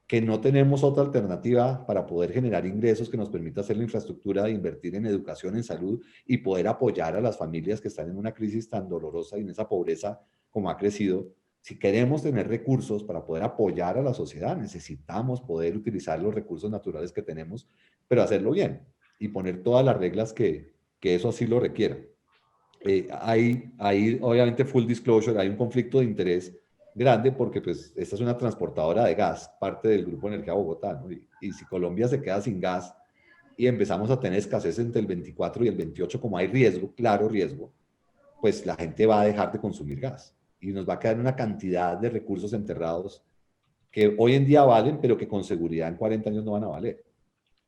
que no tenemos otra alternativa para poder generar ingresos que nos permita hacer la infraestructura de invertir en educación, en salud y poder apoyar a las familias que están en una crisis tan dolorosa y en esa pobreza como ha crecido. Si queremos tener recursos para poder apoyar a la sociedad, necesitamos poder utilizar los recursos naturales que tenemos, pero hacerlo bien y poner todas las reglas que eso así lo requiera. Hay, obviamente, full disclosure, hay un conflicto de interés grande porque pues esta es una transportadora de gas, parte del Grupo Energía Bogotá, ¿no? Y si Colombia se queda sin gas y empezamos a tener escasez entre el 24 y el 28, como hay riesgo, claro riesgo, pues la gente va a dejar de consumir gas y nos va a quedar una cantidad de recursos enterrados que hoy en día valen, pero que con seguridad en 40 años no van a valer.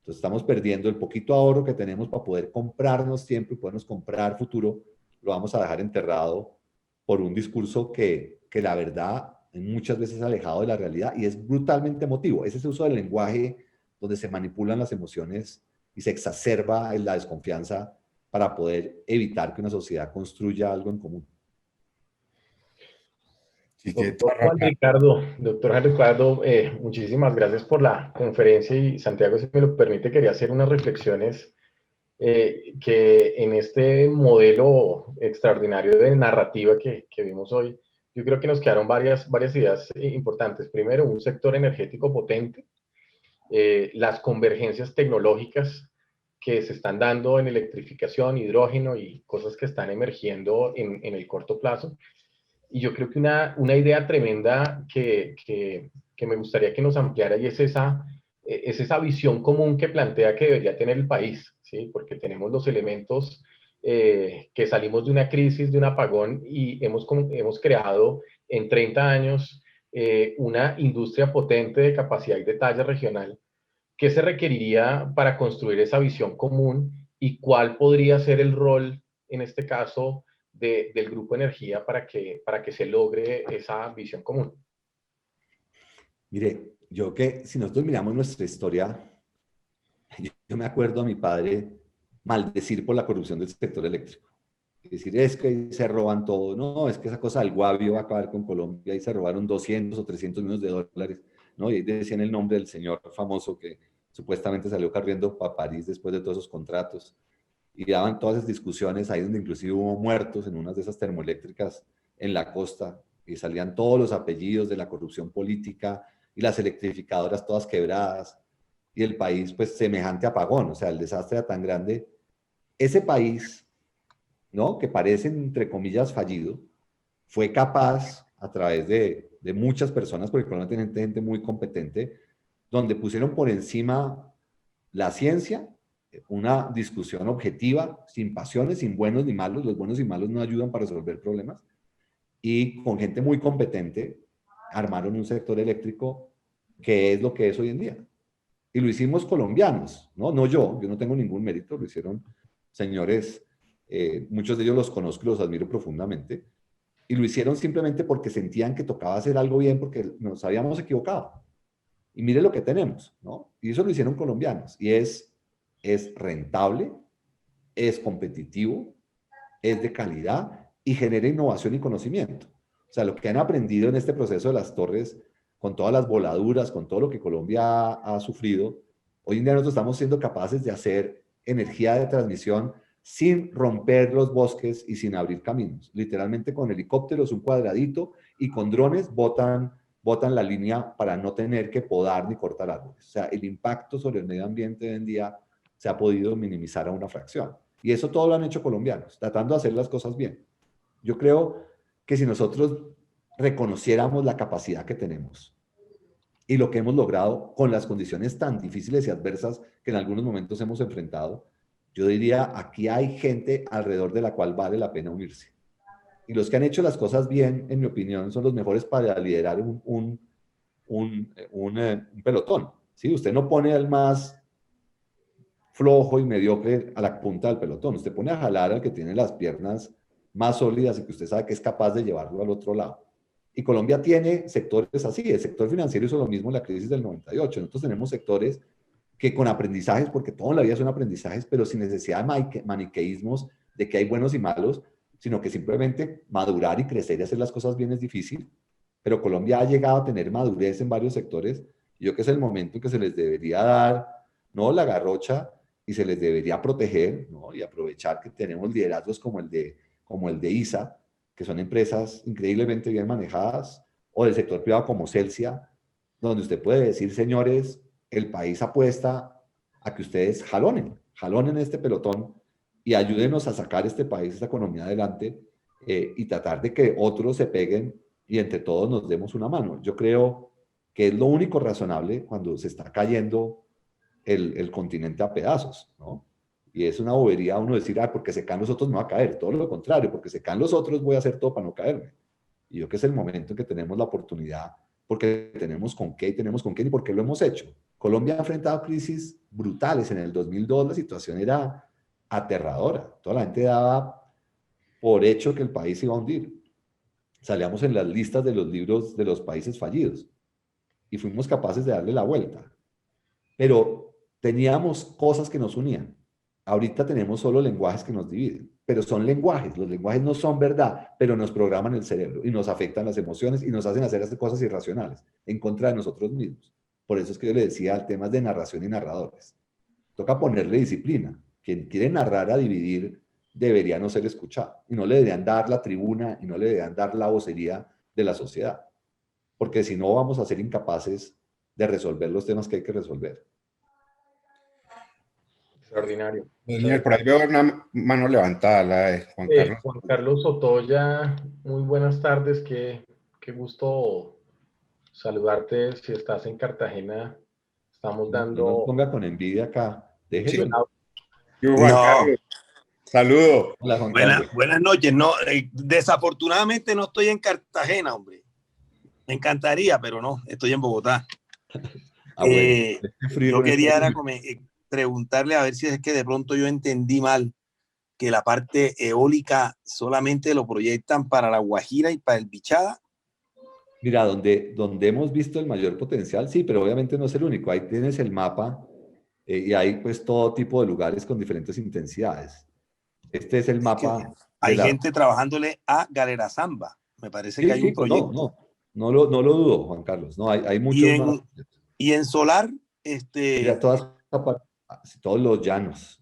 Entonces estamos perdiendo el poquito ahorro que tenemos para poder comprarnos tiempo y podernos comprar futuro, lo vamos a dejar enterrado por un discurso que la verdad muchas veces es alejado de la realidad y es brutalmente emotivo. Es ese uso del lenguaje donde se manipulan las emociones y se exacerba la desconfianza para poder evitar que una sociedad construya algo en común. Sí, Doctor Juan Ricardo, muchísimas gracias por la conferencia y Santiago, si me lo permite, quería hacer unas reflexiones que en este modelo extraordinario de narrativa que vimos hoy, yo creo que nos quedaron varias ideas importantes. Primero, un sector energético potente, las convergencias tecnológicas que se están dando en electrificación, hidrógeno y cosas que están emergiendo en el corto plazo. Y yo creo que una idea tremenda que me gustaría que nos ampliara y es esa visión común que plantea que debería tener el país, ¿sí? Porque tenemos los elementos que salimos de una crisis, de un apagón y hemos creado en 30 años una industria potente de capacidad y de talla regional. ¿Qué se requeriría para construir esa visión común y cuál podría ser el rol, en este caso, del Grupo Energía para que se logre esa visión común? Mire, yo que si nosotros miramos nuestra historia, yo me acuerdo a mi padre maldecir por la corrupción del sector eléctrico. Es decir, es que se roban todo, no, es que esa cosa del Guavio va a acabar con Colombia y se robaron 200 o 300 millones de dólares, ¿no? Y ahí decían el nombre del señor famoso que supuestamente salió corriendo para París después de todos esos contratos. Y daban todas esas discusiones ahí donde inclusive hubo muertos en unas de esas termoeléctricas en la costa y salían todos los apellidos de la corrupción política y las electrificadoras todas quebradas y el país pues semejante apagón, o sea, el desastre era tan grande. Ese país, ¿no? Que parece entre comillas fallido, fue capaz a través de muchas personas, porque Colombia tiene gente muy competente, donde pusieron por encima la ciencia, una discusión objetiva, sin pasiones, sin buenos ni malos. Los buenos y malos no ayudan para resolver problemas. Y con gente muy competente, armaron un sector eléctrico que es lo que es hoy en día. Y lo hicimos colombianos, ¿no? No yo no tengo ningún mérito, lo hicieron señores, muchos de ellos los conozco y los admiro profundamente, y lo hicieron simplemente porque sentían que tocaba hacer algo bien porque nos habíamos equivocado. Y mire lo que tenemos, ¿no? Y eso lo hicieron colombianos, y es rentable, es competitivo, es de calidad y genera innovación y conocimiento. O sea, lo que han aprendido en este proceso de las torres, con todas las voladuras, con todo lo que Colombia ha sufrido, hoy en día nosotros estamos siendo capaces de hacer energía de transmisión sin romper los bosques y sin abrir caminos. Literalmente con helicópteros, un cuadradito, y con drones botan la línea para no tener que podar ni cortar árboles. O sea, el impacto sobre el medio ambiente hoy en día se ha podido minimizar a una fracción. Y eso todo lo han hecho colombianos, tratando de hacer las cosas bien. Yo creo que si nosotros reconociéramos la capacidad que tenemos y lo que hemos logrado con las condiciones tan difíciles y adversas que en algunos momentos hemos enfrentado, yo diría, aquí hay gente alrededor de la cual vale la pena unirse. Y los que han hecho las cosas bien, en mi opinión, son los mejores para liderar un pelotón. ¿Sí? Usted no pone al más flojo y mediocre a la punta del pelotón. Usted pone a jalar al que tiene las piernas más sólidas y que usted sabe que es capaz de llevarlo al otro lado. Y Colombia tiene sectores así. El sector financiero hizo lo mismo en la crisis del 98. Nosotros tenemos sectores que con aprendizajes, porque toda la vida son aprendizajes, pero sin necesidad de maniqueísmos de que hay buenos y malos, sino que simplemente madurar y crecer y hacer las cosas bien es difícil. Pero Colombia ha llegado a tener madurez en varios sectores. Y yo creo que es el momento en que se les debería dar, no la garrocha, y se les debería proteger, ¿no? Y aprovechar que tenemos liderazgos como el de ISA, que son empresas increíblemente bien manejadas, o del sector privado como Celsia, donde usted puede decir, señores, el país apuesta a que ustedes jalonen este pelotón y ayúdenos a sacar este país, esta economía adelante, y tratar de que otros se peguen y entre todos nos demos una mano. Yo creo que es lo único razonable cuando se está cayendo el continente a pedazos, ¿no? Y es una bobería uno decir, porque se caen los otros me va a caer. Todo lo contrario, porque se caen los otros voy a hacer todo para no caerme. Y yo creo que es el momento en que tenemos la oportunidad, porque tenemos con qué y tenemos con quién y porque lo hemos hecho. Colombia ha enfrentado crisis brutales. En el 2002 la situación era aterradora. Toda la gente daba por hecho que el país iba a hundir. Salíamos en las listas de los libros de los países fallidos y fuimos capaces de darle la vuelta. Pero teníamos cosas que nos unían. Ahorita tenemos solo lenguajes que nos dividen, pero son lenguajes. Los lenguajes no son verdad, pero nos programan el cerebro y nos afectan las emociones y nos hacen hacer cosas irracionales en contra de nosotros mismos. Por eso es que yo le decía temas de narración y narradores. Toca ponerle disciplina. Quien quiere narrar a dividir debería no ser escuchado y no le deberían dar la tribuna y no le deberían dar la vocería de la sociedad, porque si no vamos a ser incapaces de resolver los temas que hay que resolver. Extraordinario. Por ahí veo una mano levantada, la de Juan Carlos. Juan Carlos Otoya, muy buenas tardes, qué gusto saludarte. Si estás en Cartagena, estamos dando... No nos ponga con envidia acá, déjelo. Juan No. Carlos, saludo. Hola, Juan Carlos. Buenas noches. No, desafortunadamente no estoy en Cartagena, hombre. Me encantaría, pero no, estoy en Bogotá. Bueno, yo quería preguntarle a ver si es que de pronto yo entendí mal que la parte eólica solamente lo proyectan para La Guajira y para el Bichada. Mira, donde hemos visto el mayor potencial, sí, pero obviamente no es el único. Ahí tienes el mapa y hay pues todo tipo de lugares con diferentes intensidades. Este es el mapa. Hay gente trabajándole a Galera Zamba. Me parece que hay un proyecto. No lo dudo, Juan Carlos. No, hay muchos. Y en solar, mira, todos los llanos.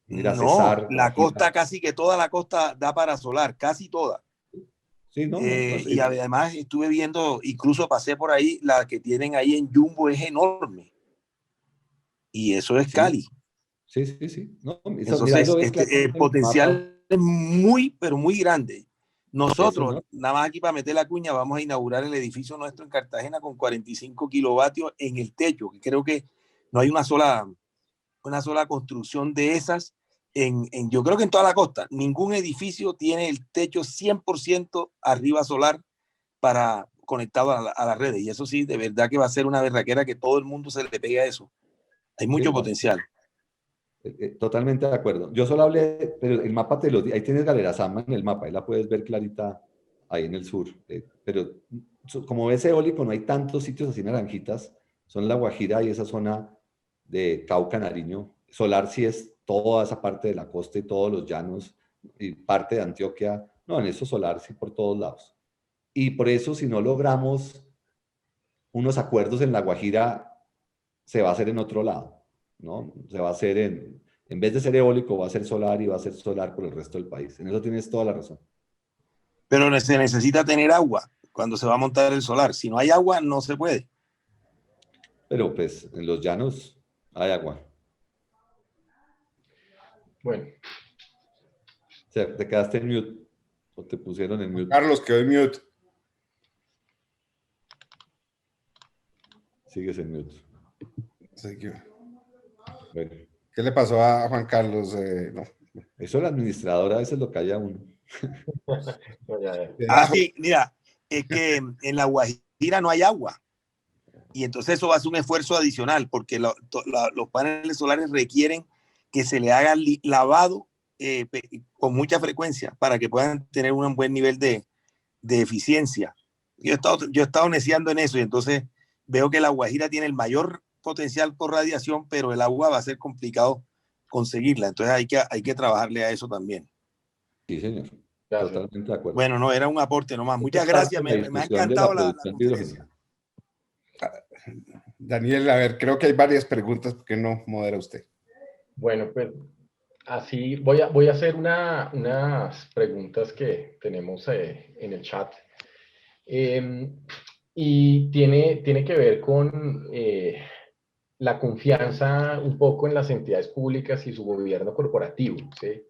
Mira, no, Cesar, la costa, casi que toda la costa da para solar, casi toda. Sí, no, y además estuve viendo, incluso pasé por ahí, la que tienen ahí en Jumbo es enorme. Y eso es Cali. Sí. No, entonces, el potencial es muy, pero muy grande. Nosotros, nada más aquí para meter la cuña, vamos a inaugurar el edificio nuestro en Cartagena con 45 kilovatios en el techo, que creo que no hay una sola construcción de esas. Yo creo que en toda la costa, ningún edificio tiene el techo 100% arriba solar conectado a las redes. Y eso sí, de verdad que va a ser una berraquera que todo el mundo se le pegue a eso. Hay mucho Sí, potencial. Totalmente de acuerdo. Yo solo hablé, pero el mapa ahí tienes Galera Sama en el mapa, ahí la puedes ver clarita ahí en el sur. Pero como ves eólico, no hay tantos sitios así naranjitas, son La Guajira y esa zona de Cauca, Nariño. Solar sí es toda esa parte de la costa y todos los llanos y parte de Antioquia. No, en eso solar sí por todos lados. Y por eso si no logramos unos acuerdos en La Guajira, se va a hacer en otro lado, ¿no? Se va a hacer en vez de ser eólico, va a ser solar y va a ser solar por el resto del país. En eso tienes toda la razón. Pero se necesita tener agua cuando se va a montar el solar. Si no hay agua, no se puede. Pero pues en los llanos hay agua. Bueno, O sea, te quedaste en mute o te pusieron en mute. Carlos, quedó en mute. Sigues en mute. Así que, Bueno, ¿qué le pasó a Juan Carlos? No. eso la administradora a veces lo calla a uno. no, ya. Sí, mira, es que en La Guajira no hay agua. Y entonces eso va a ser un esfuerzo adicional porque los paneles solares requieren que se le haga lavado con mucha frecuencia para que puedan tener un buen nivel de eficiencia. Yo he estado neciando en eso y entonces veo que La Guajira tiene el mayor potencial por radiación, pero el agua va a ser complicado conseguirla. Entonces hay que trabajarle a eso también. Sí, señor. Gracias. Totalmente de acuerdo. Bueno, no, era un aporte nomás. Esto Muchas es parte gracias. de la Me ha discusión de encantado la producción de conferencia. hidrógeno. Daniel, a ver, creo que hay varias preguntas. ¿Por qué no modera usted? Bueno, pues así voy a hacer unas preguntas que tenemos en el chat. Y tiene que ver con la confianza un poco en las entidades públicas y su gobierno corporativo, ¿sí?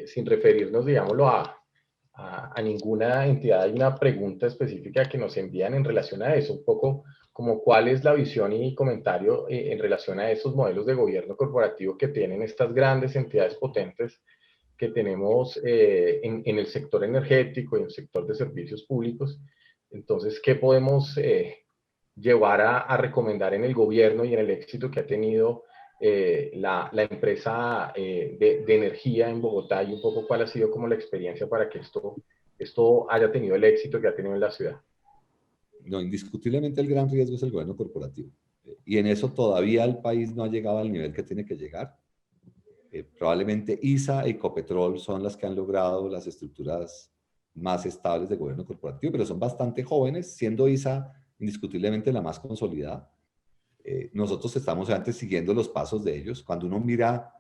Sin referirnos, digámoslo, a ninguna entidad. Hay una pregunta específica que nos envían en relación a eso, un poco como cuál es la visión y comentario en relación a esos modelos de gobierno corporativo que tienen estas grandes entidades potentes que tenemos en el sector energético y en el sector de servicios públicos. Entonces, ¿qué podemos llevar a recomendar en el gobierno y en el éxito que ha tenido la empresa de energía en Bogotá y un poco cuál ha sido como la experiencia para que esto haya tenido el éxito que ha tenido en la ciudad? No, indiscutiblemente el gran riesgo es el gobierno corporativo. Y en eso todavía el país no ha llegado al nivel que tiene que llegar. Probablemente ISA y Ecopetrol son las que han logrado las estructuras más estables de gobierno corporativo, pero son bastante jóvenes, siendo ISA indiscutiblemente la más consolidada. Nosotros estamos antes siguiendo los pasos de ellos. Cuando uno mira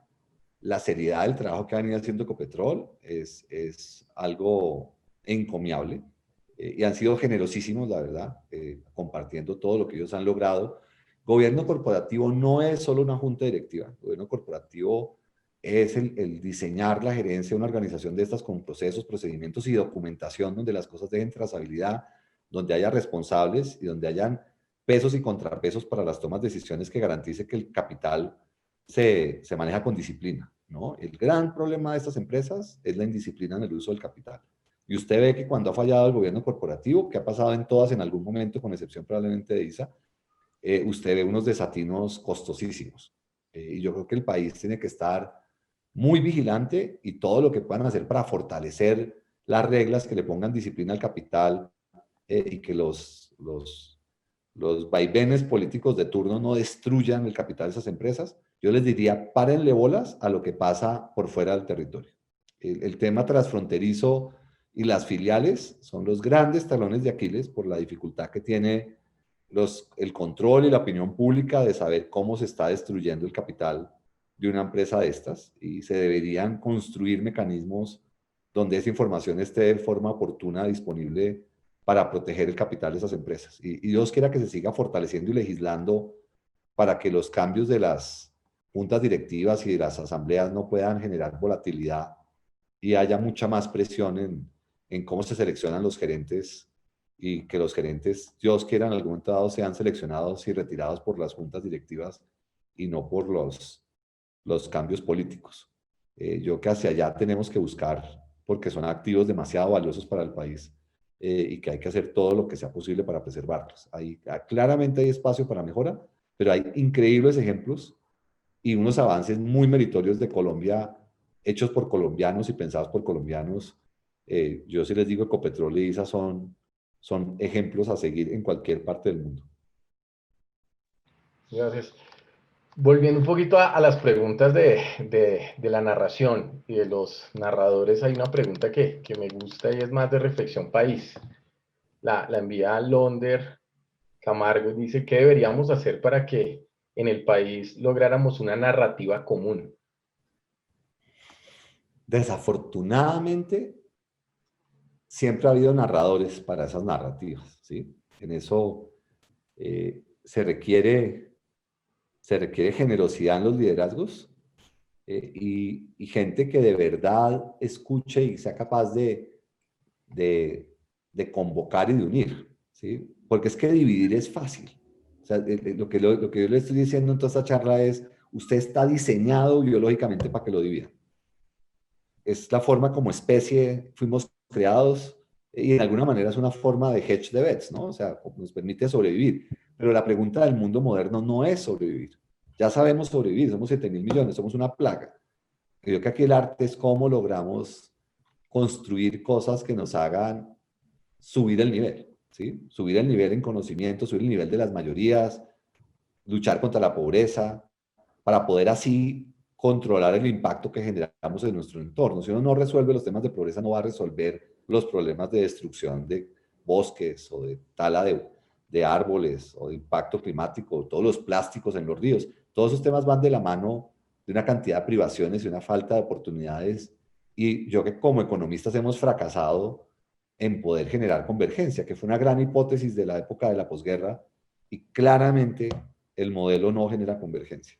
la seriedad del trabajo que ha venido haciendo Ecopetrol, es algo encomiable. Y han sido generosísimos, la verdad, compartiendo todo lo que ellos han logrado. Gobierno corporativo no es solo una junta directiva. Gobierno corporativo es el diseñar la gerencia de una organización de estas con procesos, procedimientos y documentación donde las cosas dejen trazabilidad, donde haya responsables y donde hayan pesos y contrapesos para las tomas de decisiones que garantice que el capital se maneja con disciplina, ¿no? El gran problema de estas empresas es la indisciplina en el uso del capital. Y usted ve que cuando ha fallado el gobierno corporativo, que ha pasado en todas en algún momento, con excepción probablemente de ISA, usted ve unos desatinos costosísimos. Y yo creo que el país tiene que estar muy vigilante y todo lo que puedan hacer para fortalecer las reglas que le pongan disciplina al capital y que los vaivenes políticos de turno no destruyan el capital de esas empresas. Yo les diría, párenle bolas a lo que pasa por fuera del territorio. El tema transfronterizo y las filiales son los grandes talones de Aquiles por la dificultad que tiene el control y la opinión pública de saber cómo se está destruyendo el capital de una empresa de estas, y se deberían construir mecanismos donde esa información esté de forma oportuna disponible para proteger el capital de esas empresas. Y Dios quiera que se siga fortaleciendo y legislando para que los cambios de las juntas directivas y de las asambleas no puedan generar volatilidad y haya mucha más presión en cómo se seleccionan los gerentes, y que los gerentes, Dios quiera, en algún momento dado sean seleccionados y retirados por las juntas directivas y no por los cambios políticos. Yo que hacia allá tenemos que buscar, porque son activos demasiado valiosos para el país y que hay que hacer todo lo que sea posible para preservarlos. Claramente hay espacio para mejora, pero hay increíbles ejemplos y unos avances muy meritorios de Colombia, hechos por colombianos y pensados por colombianos. Yo sí les digo, Ecopetrol y ISA son ejemplos a seguir en cualquier parte del mundo. Gracias. Volviendo un poquito a las preguntas de la narración y de los narradores, hay una pregunta que me gusta y es más de reflexión país. La envía Londer Camargo y dice, ¿qué deberíamos hacer para que en el país lográramos una narrativa común? Desafortunadamente, siempre ha habido narradores para esas narrativas, ¿sí? En eso se requiere generosidad en los liderazgos y gente que de verdad escuche y sea capaz de convocar y de unir, ¿sí? Porque es que dividir es fácil. O sea, lo que yo le estoy diciendo en toda esta charla es, usted está diseñado biológicamente para que lo divida. Es la forma como especie fuimos creados y de alguna manera es una forma de hedge the bets, ¿no? O sea, nos permite sobrevivir. Pero la pregunta del mundo moderno no es sobrevivir. Ya sabemos sobrevivir, somos 7.000 millones, somos una plaga. Creo que aquí el arte es cómo logramos construir cosas que nos hagan subir el nivel, ¿sí? Subir el nivel en conocimiento, subir el nivel de las mayorías, luchar contra la pobreza, para poder así controlar el impacto que generamos en nuestro entorno. Si uno no resuelve los temas de pobreza, no va a resolver los problemas de destrucción de bosques o de tala de árboles o de impacto climático, todos los plásticos en los ríos. Todos esos temas van de la mano de una cantidad de privaciones y una falta de oportunidades. Y yo que como economistas hemos fracasado en poder generar convergencia, que fue una gran hipótesis de la época de la posguerra, y claramente el modelo no genera convergencia.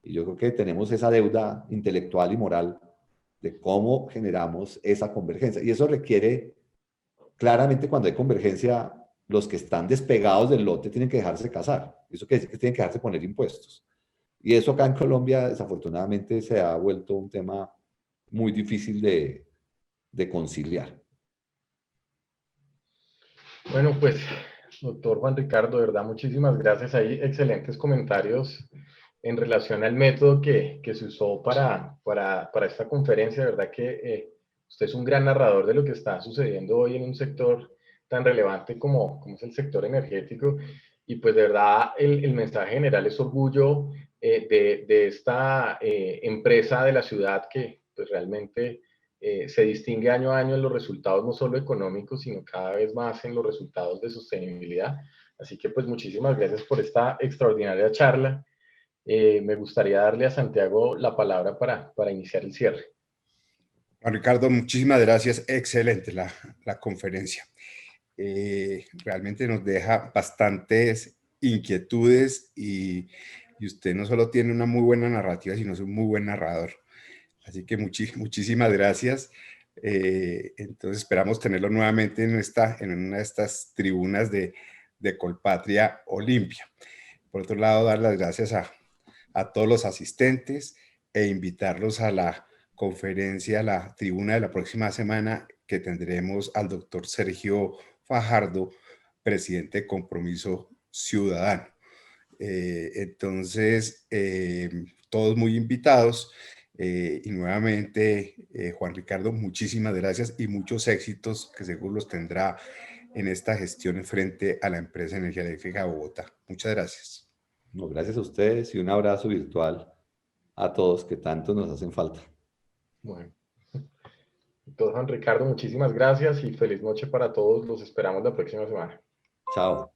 Y yo creo que tenemos esa deuda intelectual y moral de cómo generamos esa convergencia. Y eso requiere, claramente cuando hay convergencia, los que están despegados del lote tienen que dejarse casar. Eso quiere decir que tienen que dejarse poner impuestos. Y eso acá en Colombia, desafortunadamente, se ha vuelto un tema muy difícil de conciliar. Bueno, pues, doctor Juan Ricardo, de verdad, muchísimas gracias. Hay excelentes comentarios en relación al método que se usó para esta conferencia. De verdad que usted es un gran narrador de lo que está sucediendo hoy en un sector tan relevante como es el sector energético. Y pues de verdad el mensaje general es orgullo de esta empresa de la ciudad que pues realmente se distingue año a año en los resultados no solo económicos, sino cada vez más en los resultados de sostenibilidad. Así que pues muchísimas gracias por esta extraordinaria charla. Me gustaría darle a Santiago la palabra para iniciar el cierre. Juan Ricardo, muchísimas gracias. Excelente la conferencia. Realmente nos deja bastantes inquietudes y usted no solo tiene una muy buena narrativa, sino es un muy buen narrador. Así que muchísimas gracias. Entonces esperamos tenerlo nuevamente en una de estas tribunas de Colpatria Olimpia. Por otro lado, dar las gracias a todos los asistentes e invitarlos a la conferencia, a la tribuna de la próxima semana, que tendremos al doctor Sergio Fajardo, presidente de Compromiso Ciudadano. Entonces, todos muy invitados. Y nuevamente, Juan Ricardo, muchísimas gracias y muchos éxitos que seguro los tendrá en esta gestión frente a la empresa Energía Eléctrica de Bogotá. Muchas gracias. No, gracias a ustedes y un abrazo virtual a todos que tanto nos hacen falta. Bueno, doctor Juan Ricardo, muchísimas gracias y feliz noche para todos. Los esperamos la próxima semana. Chao.